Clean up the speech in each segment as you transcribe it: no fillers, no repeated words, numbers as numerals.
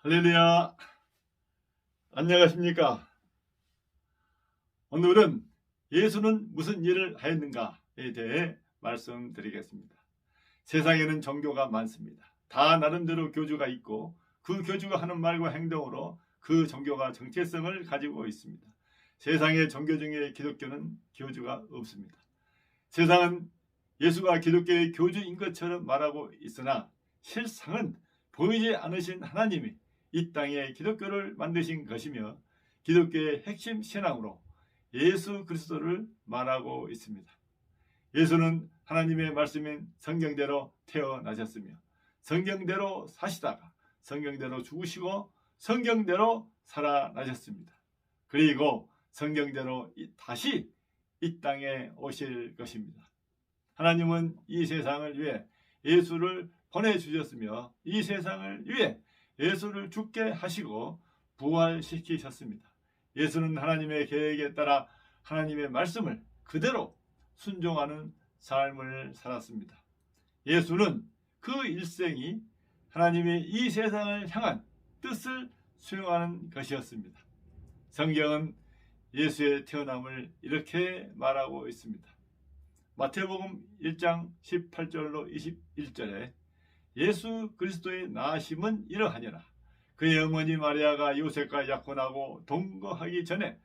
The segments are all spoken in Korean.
할렐루야. 안녕하십니까? 오늘은 예수는 무슨 일을 하였는가에 대해 말씀드리겠습니다. 세상에는 종교가 많습니다. 다 나름대로 교주가 있고 그 교주가 하는 말과 행동으로 그 종교가 정체성을 가지고 있습니다. 세상의 종교 중에 기독교는 교주가 없습니다. 세상은 예수가 기독교의 교주인 것처럼 말하고 있으나 실상은 보이지 않으신 하나님이 이 땅에 기독교를 만드신 것이며 기독교의 핵심 신앙으로 예수 그리스도를 말하고 있습니다. 예수는 하나님의 말씀인 성경대로 태어나셨으며 성경대로 사시다가 성경대로 죽으시고 성경대로 살아나셨습니다. 그리고 성경대로 다시 이 땅에 오실 것입니다. 하나님은 이 세상을 위해 예수를 보내주셨으며 이 세상을 위해 예수를 죽게 하시고 부활시키셨습니다. 예수는 하나님의 계획에 따라 하나님의 말씀을 그대로 순종하는 삶을 살았습니다. 예수는 그 일생이 하나님의 이 세상을 향한 뜻을 수행하는 것이었습니다. 성경은 예수의 태어남을 이렇게 말하고 있습니다. 마태복음 1장 18절로 21절에 예수 그리스도의 나심은 이러하니라. 그의 어머니 마리아가 요셉과 약혼하고 동거하기 전에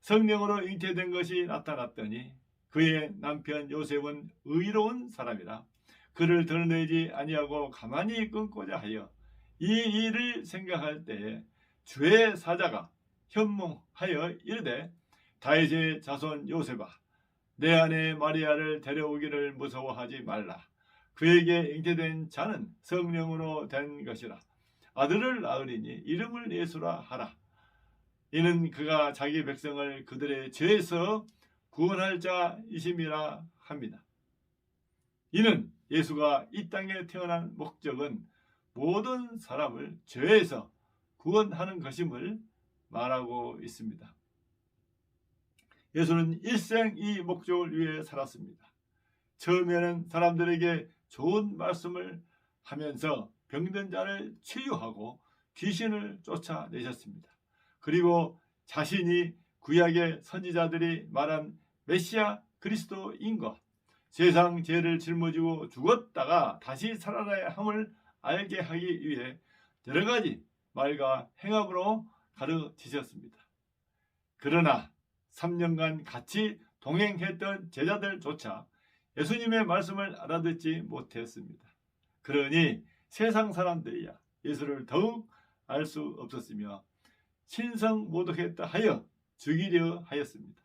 성령으로 잉태된 것이 나타났더니 그의 남편 요셉은 의로운 사람이라 그를 드러내지 아니하고 가만히 끊고자 하여 이 일을 생각할 때에 주의 사자가 현몽하여 이르되 다윗의 자손 요셉아 내 아내 마리아를 데려오기를 무서워하지 말라. 그에게 잉태된 자는 성령으로 된 것이라. 아들을 낳으리니 이름을 예수라 하라. 이는 그가 자기 백성을 그들의 죄에서 구원할 자이심이라 합니다. 이는 예수가 이 땅에 태어난 목적은 모든 사람을 죄에서 구원하는 것임을 말하고 있습니다. 예수는 일생 이 목적을 위해 살았습니다. 처음에는 사람들에게 좋은 말씀을 하면서 병든 자를 치유하고 귀신을 쫓아내셨습니다. 그리고 자신이 구약의 선지자들이 말한 메시아 그리스도인 것, 세상 죄를 짊어지고 죽었다가 다시 살아나야 함을 알게 하기 위해 여러 가지 말과 행함으로 가르치셨습니다. 그러나 3년간 같이 동행했던 제자들조차 예수님의 말씀을 알아듣지 못했습니다. 그러니 세상 사람들이야 예수를 더욱 알 수 없었으며 신성모독했다 하여 죽이려 하였습니다.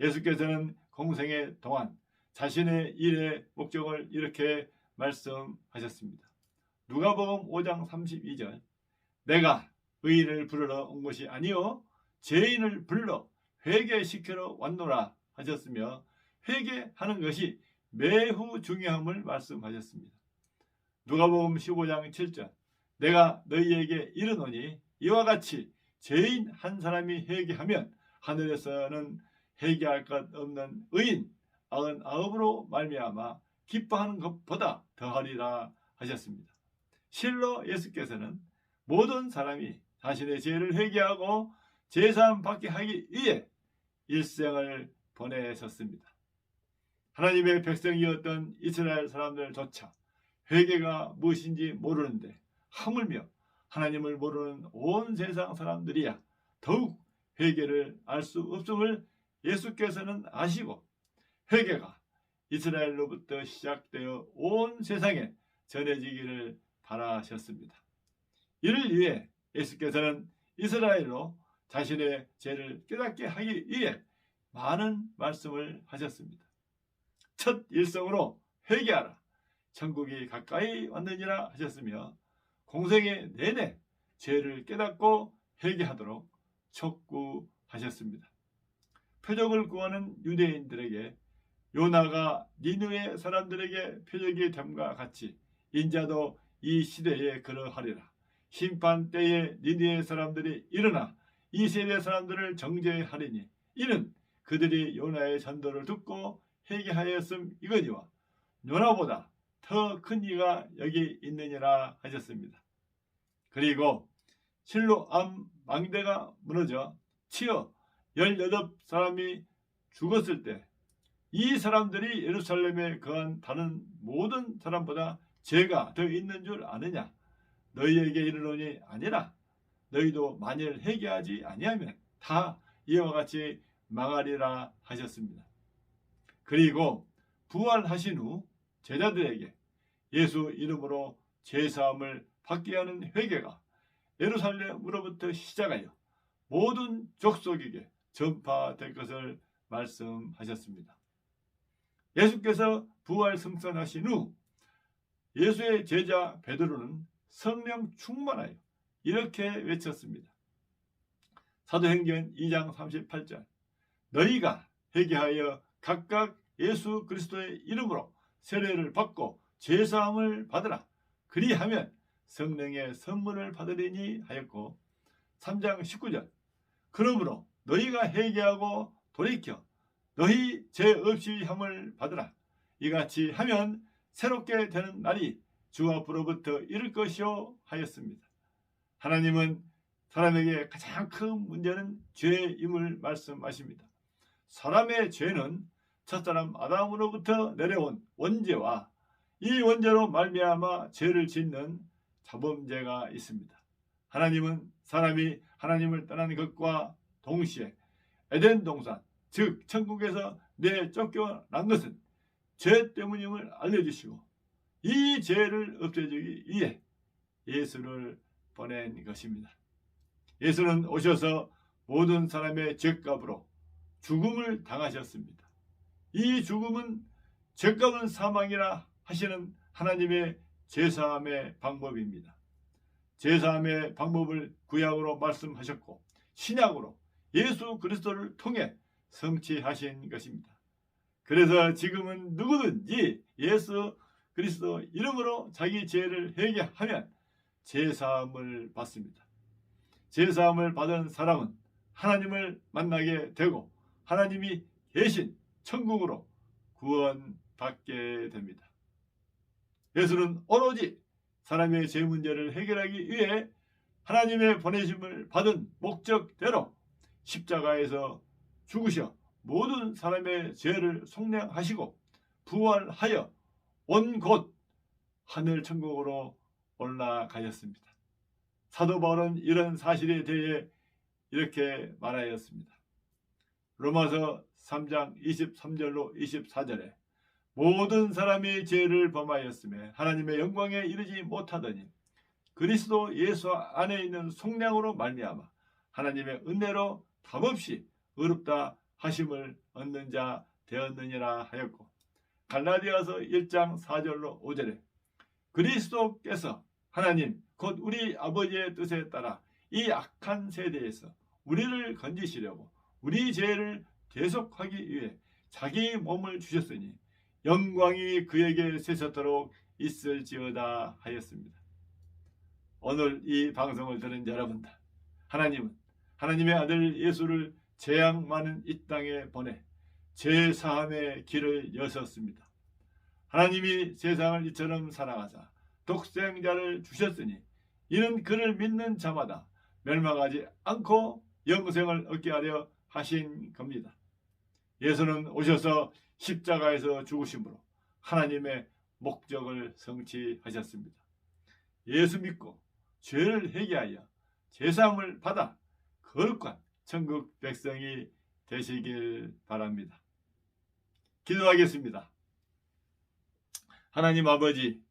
예수께서는 공생의 동안 자신의 일의 목적을 이렇게 말씀하셨습니다. 누가복음 5장 32절 내가 의인을 부르러 온 것이 아니요 죄인을 불러 회개시키러 왔노라 하셨으며 회개하는 것이 매우 중요함을 말씀하셨습니다. 누가복음 15장 7절 내가 너희에게 이르노니 이와 같이 죄인 한 사람이 회개하면 하늘에서는 회개할 것 없는 의인 99으로 말미암아 기뻐하는 것보다 더하리라 하셨습니다. 실로 예수께서는 모든 사람이 자신의 죄를 회개하고 제사함 받게 하기 위해 일생을 보내셨습니다. 하나님의 백성이었던 이스라엘 사람들조차 회개가 무엇인지 모르는데 하물며 하나님을 모르는 온 세상 사람들이야 더욱 회개를 알 수 없음을 예수께서는 아시고 회개가 이스라엘로부터 시작되어 온 세상에 전해지기를 바라셨습니다. 이를 위해 예수께서는 이스라엘로 자신의 죄를 깨닫게 하기 위해 많은 말씀을 하셨습니다. 첫 일성으로 회개하라. 천국이 가까이 왔느니라 하셨으며 공생의 내내 죄를 깨닫고 회개하도록 촉구하셨습니다. 표적을 구하는 유대인들에게 요나가 니느웨 사람들에게 표적이 됨과 같이 인자도 이 시대에 그러하리라. 심판 때에 니느웨 사람들이 일어나 이 세대 사람들을 정죄하리니 이는 그들이 요나의 전도를 듣고 회개하였음이거니와 요나보다 더 큰 이가 여기 있느니라 하셨습니다. 그리고 실로암 망대가 무너져 치어 18사람이 죽었을 때 이 사람들이 예루살렘에 거한 다른 모든 사람보다 죄가 더 있는 줄 아느냐? 너희에게 이르노니 아니라 너희도 만일 회개하지 아니하면 다 이와 같이 망하리라 하셨습니다. 그리고 부활하신 후 제자들에게 예수 이름으로 죄사함을 받게 하는 회개가 예루살렘으로부터 시작하여 모든 족속에게 전파될 것을 말씀하셨습니다. 예수께서 부활 승천하신 후 예수의 제자 베드로는 성령 충만하여 이렇게 외쳤습니다. 사도행전 2장 38절 너희가 회개하여 각각 예수 그리스도의 이름으로 세례를 받고 죄사함을 받으라. 그리하면 성령의 선물을 받으리니 하였고 3장 19절 그러므로 너희가 회개하고 돌이켜 너희 죄 없이 함을 받으라. 이같이 하면 새롭게 되는 날이 주 앞으로부터 이를 것이요 하였습니다. 하나님은 사람에게 가장 큰 문제는 죄임을 말씀하십니다. 사람의 죄는 첫사람 아담으로부터 내려온 원죄와 이 원죄로 말미암아 죄를 짓는 자범죄가 있습니다. 하나님은 사람이 하나님을 떠나는 것과 동시에 에덴 동산 즉 천국에서 내쫓겨난 것은 죄 때문임을 알려주시고 이 죄를 없애주기 위해 예수를 보낸 것입니다. 예수는 오셔서 모든 사람의 죄값으로 죽음을 당하셨습니다. 이 죽음은 죄값은 사망이라 하시는 하나님의 죄사함의 방법입니다. 죄사함의 방법을 구약으로 말씀하셨고 신약으로 예수 그리스도를 통해 성취하신 것입니다. 그래서 지금은 누구든지 예수 그리스도 이름으로 자기 죄를 회개하면 죄사함을 받습니다. 죄사함을 받은 사람은 하나님을 만나게 되고 하나님이 계신 천국으로 구원받게 됩니다. 예수는 오로지 사람의 죄 문제를 해결하기 위해 하나님의 보내심을 받은 목적대로 십자가에서 죽으셔 모든 사람의 죄를 속량하시고 부활하여 온 곳 하늘 천국으로 올라가셨습니다. 사도 바울은 이런 사실에 대해 이렇게 말하였습니다. 로마서 3장 23절로 24절에 모든 사람이 죄를 범하였으며 하나님의 영광에 이르지 못하더니 그리스도 예수 안에 있는 속량으로 말미암아 하나님의 은혜로 값없이 의롭다 하심을 얻는 자 되었느니라 하였고 갈라디아서 1장 4절로 5절에 그리스도께서 하나님 곧 우리 아버지의 뜻에 따라 이 악한 세대에서 우리를 건지시려고 우리 죄를 대속하기 위해 자기 몸을 주셨으니 영광이 그에게 세세토록 있을지어다 하였습니다. 오늘 이 방송을 들은 여러분들, 하나님은 하나님의 아들 예수를 재앙 많은 이 땅에 보내 죄사함의 길을 여셨습니다. 하나님이 세상을 이처럼 사랑하사 독생자를 주셨으니 이는 그를 믿는 자마다 멸망하지 않고 영생을 얻게 하려 하신 겁니다. 예수는 오셔서 십자가에서 죽으심으로 하나님의 목적을 성취하셨습니다. 예수 믿고 죄를 회개하여 제사함을 받아 거룩한 천국 백성이 되시길 바랍니다. 기도하겠습니다. 하나님 아버지,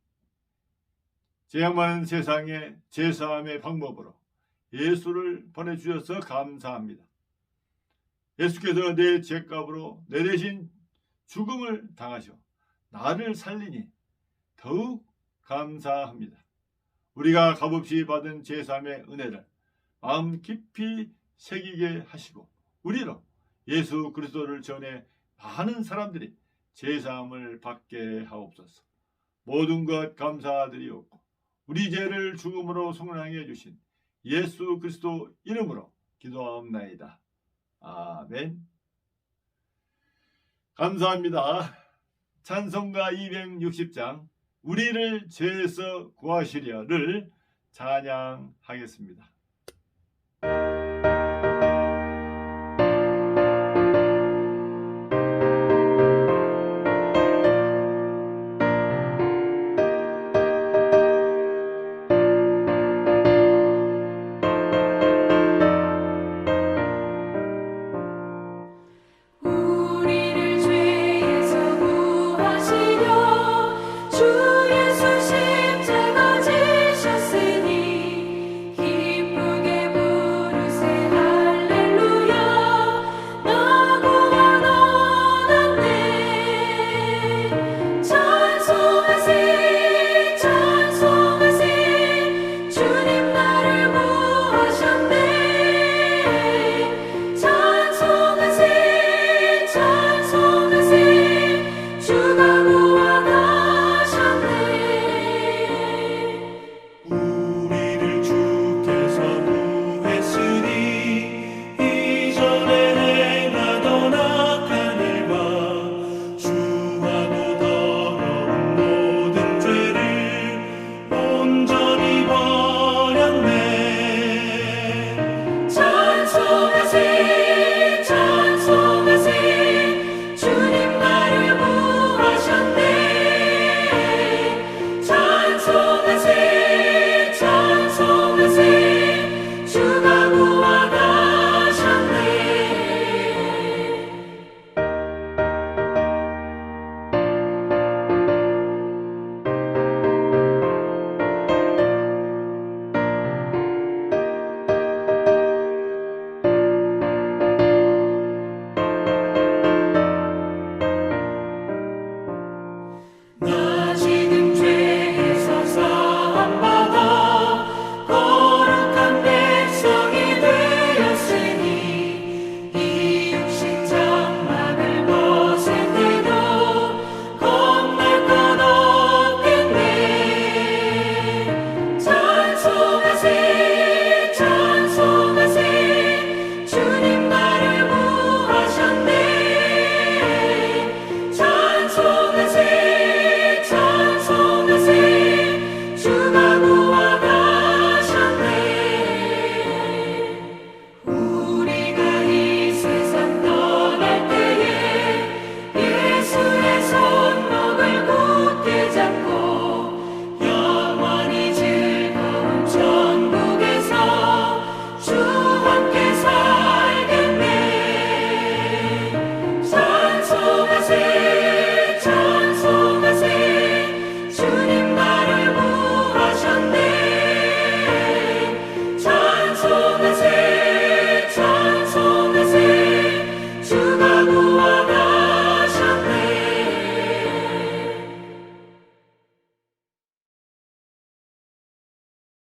죄악 많은 세상에 제사함의 방법으로 예수를 보내주셔서 감사합니다. 예수께서 내 죄값으로 내 대신 죽음을 당하셔 나를 살리니 더욱 감사합니다. 우리가 값없이 받은 제사함의 은혜를 마음 깊이 새기게 하시고 우리로 예수 그리스도를 전해 많은 사람들이 제사함을 받게 하옵소서. 모든 것 감사드리옵고 우리 죄를 죽음으로 속량해 주신 예수 그리스도 이름으로 기도하옵나이다. 아멘. 감사합니다. 찬송가 260장 우리를 죄에서 구하시려를 찬양하겠습니다.